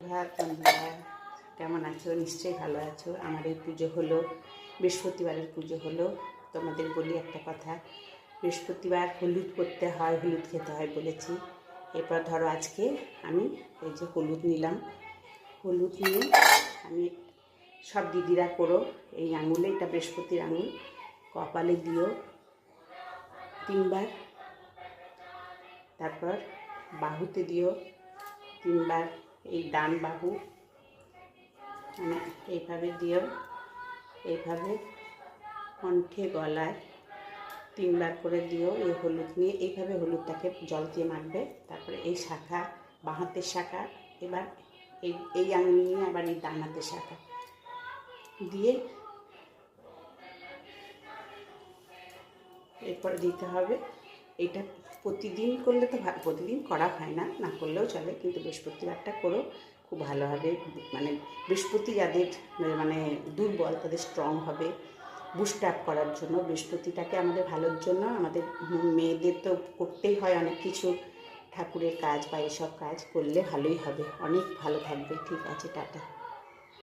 বন্ধুরা কেমন আছো? নিশ্চয়ই ভালো আছো। আমাদের পুজো হলো, বৃহস্পতিবারের পুজো হলো। তোমাদের বলি একটা কথা, বৃহস্পতিবার হলুদ করতে হয়, হলুদ খেতে হয় বলেছি। এরপর ধরো আজকে আমি এই যে হলুদ নিলাম, হলুদ নিয়ে আমি সব দিদিরা করো এই আঙুলে, এটা বৃহস্পতির আঙুল, কপালে দিও 3 বার, তারপর বাহুতে দিও 3 বার, এই ডান বাহু মানে এইভাবে দিও, এইভাবে কণ্ঠে গলায় 3 বার করে দিও। এই হলুদ নিয়ে এইভাবে হলুদটাকে জল দিয়ে মাখবে। তারপরে এই শাখা, বাঁ হাতের শাখা, এবার এই আঙুল নিয়ে আবার এই ডান হাতের শাখা দিয়ে এরপরে দিতে হবে। এটা প্রতিদিন করলে তো প্রতিদিন করা হয় না, না করলেও চলে, কিন্তু বৃহস্পতিবারটা করো, খুব ভালো হবে। মানে বৃহস্পতি যাদের মানে দুর্বল তাদের স্ট্রং হবে, বুস্ট আপ করার জন্য। বৃহস্পতিটাকে আমাদের ভালোর জন্য, আমাদের মেয়েদের তো করতেই হয় অনেক কিছু, ঠাকুরের কাজ বা এসব কাজ করলে ভালোই হবে, অনেক ভালো থাকবে। ঠিক আছে, টাটা।